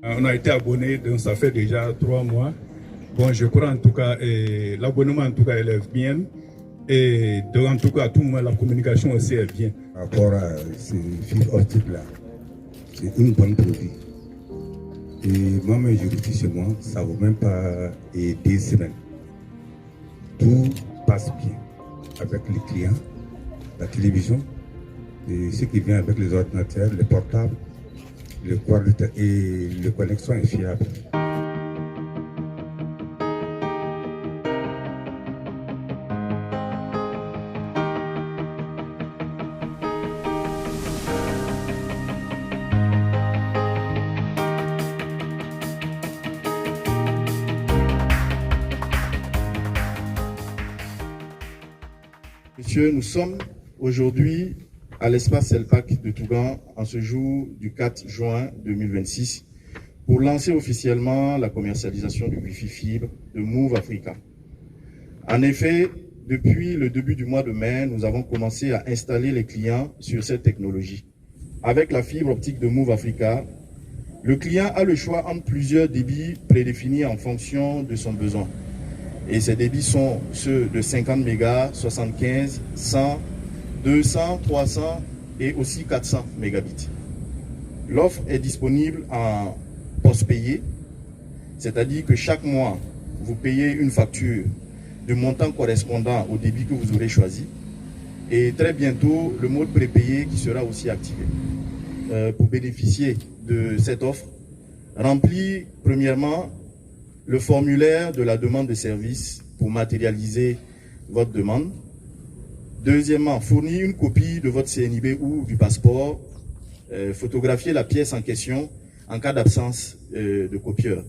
On a été abonné, donc ça fait déjà 3 mois. Bon, je crois en tout cas, l'abonnement en tout cas élève bien. Et donc, en tout cas, à tout moment, la communication aussi est bien. Par rapport à ces fibres optiques-là, c'est une bonne produit. Et moi-même, je l'utilise chez moi, ça ne vaut même pas 2 semaines. Tout passe bien avec les clients, la télévision, et ce qui vient avec les ordinateurs, les portables, le qualité et la connexion est fiable. Messieurs, nous sommes aujourd'hui à l'espace CELPAC de Tougan en ce jour du 4 juin 2026 pour lancer officiellement la commercialisation du Wi-Fi fibre de Move Africa. En effet, depuis le début du mois de mai, nous avons commencé à installer les clients sur cette technologie. Avec la fibre optique de Move Africa, le client a le choix entre plusieurs débits prédéfinis en fonction de son besoin. Et ces débits sont ceux de 50 mégas, 75, 100, 200, 300 et aussi 400 mégabits. L'offre est disponible en post-payé, c'est-à-dire que chaque mois, vous payez une facture de montant correspondant au débit que vous aurez choisi. Et très bientôt, le mode prépayé qui sera aussi activé. Pour bénéficier de cette offre, remplis premièrement le formulaire de la demande de service pour matérialiser votre demande. Deuxièmement, fournir une copie de votre CNIB ou du passeport, photographier la pièce en question en cas d'absence de copieur.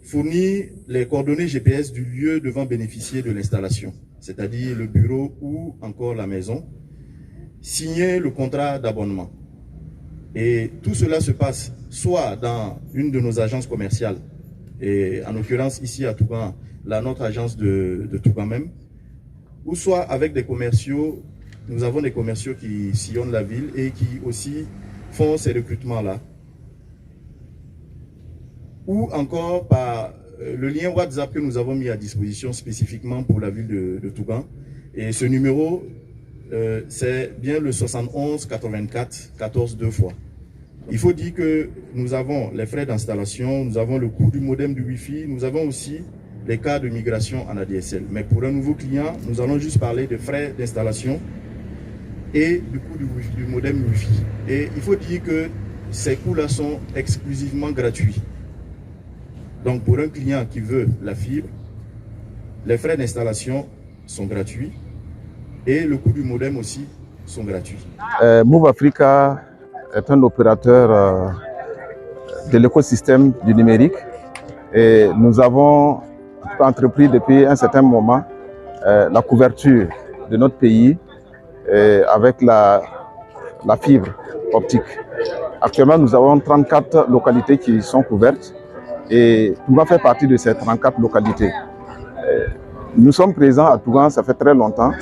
Fournir les coordonnées GPS du lieu devant bénéficier de l'installation, c'est-à-dire le bureau ou encore la maison. Signer le contrat d'abonnement. Et tout cela se passe soit dans une de nos agences commerciales, et en l'occurrence ici à Tougan, notre agence de Tougan même, ou soit avec des commerciaux. Nous avons des commerciaux qui sillonnent la ville et qui aussi font ces recrutements-là. Ou encore par le lien WhatsApp que nous avons mis à disposition spécifiquement pour la ville de Tougan. Et ce numéro, c'est bien le 71 84 14 2 fois. Il faut dire que nous avons les frais d'installation, nous avons le coût du modem du Wi-Fi, nous avons aussi les cas de migration en ADSL. Mais pour un nouveau client, nous allons juste parler de frais d'installation et du coût du modem Wi-Fi. Et il faut dire que ces coûts-là sont exclusivement gratuits. Donc pour un client qui veut la fibre, les frais d'installation sont gratuits et le coût du modem aussi sont gratuits. Move Africa est un opérateur de l'écosystème du numérique et nous avons entrepris depuis un certain moment la couverture de notre pays avec la fibre optique. Actuellement, nous avons 34 localités qui sont couvertes et Tougan fait partie de ces 34 localités. Nous sommes présents à Tougan, ça fait très longtemps,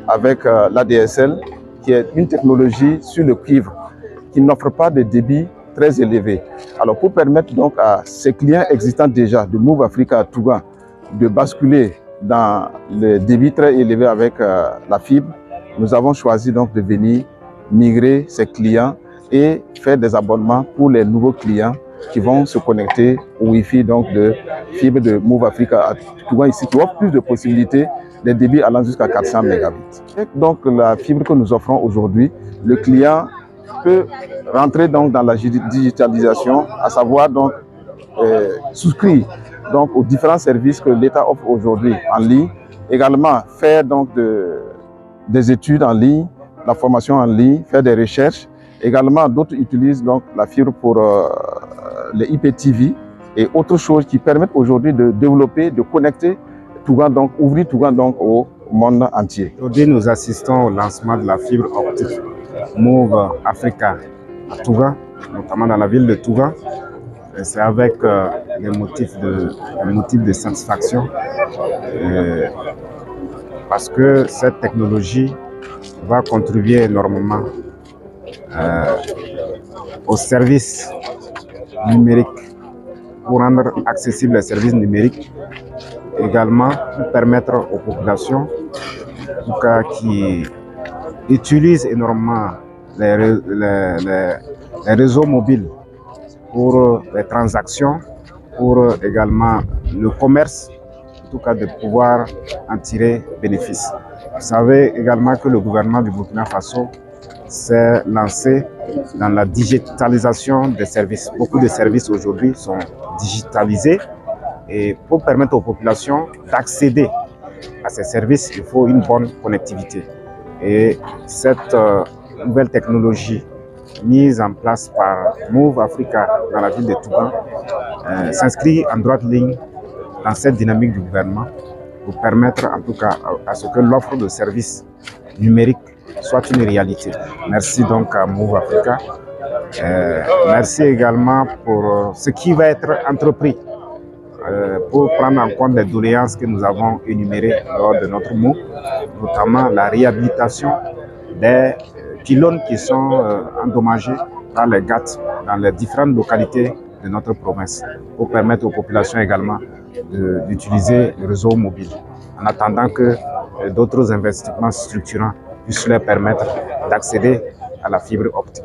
avec l'ADSL, qui est une technologie sur le cuivre, qui n'offre pas de débit très élevé. Alors pour permettre donc à ces clients existants déjà de Move Africa à Tougan de basculer dans le débit très élevé avec la fibre, nous avons choisi donc de venir migrer ces clients et faire des abonnements pour les nouveaux clients qui vont se connecter au Wi-Fi donc de fibre de Move Africa à Tougan ici, qui offre plus de possibilités, des débits allant jusqu'à 400 mégabits. Et donc la fibre que nous offrons aujourd'hui, le client peut rentrer donc dans la digitalisation, à savoir donc souscrire donc aux différents services que l'État offre aujourd'hui en ligne, également faire donc des études en ligne, la formation en ligne, faire des recherches. Également, d'autres utilisent donc la fibre pour les IPTV et autres choses qui permettent aujourd'hui de développer, de connecter Tougan, donc ouvrir Tougan donc au monde entier. Aujourd'hui, nous assistons au lancement de la fibre optique Move Africa à Tougan, notamment dans la ville de Tougan. C'est avec des motifs de satisfaction parce que cette technologie va contribuer énormément au service numérique pour rendre accessibles les services numériques, également pour permettre aux populations, en tout cas qui utilisent énormément les réseaux mobiles pour les transactions, pour également le commerce, en tout cas de pouvoir en tirer bénéfice. Vous savez également que le gouvernement du Burkina Faso s'est lancé dans la digitalisation des services. Beaucoup de services aujourd'hui sont digitalisés et pour permettre aux populations d'accéder à ces services, il faut une bonne connectivité. Et cette nouvelle technologie mise en place par Move Africa dans la ville de Tougan s'inscrit en droite ligne dans cette dynamique du gouvernement pour permettre en tout cas à ce que l'offre de services numériques soit une réalité. Merci donc à Move Africa. Merci également pour ce qui va être entrepris pour prendre en compte les doléances que nous avons énumérées lors de notre mot, notamment la réhabilitation des pylônes qui sont endommagés par les GAT dans les différentes localités de notre province, pour permettre aux populations également d'utiliser le réseau mobile, en attendant que d'autres investissements structurants puissent leur permettre d'accéder à la fibre optique.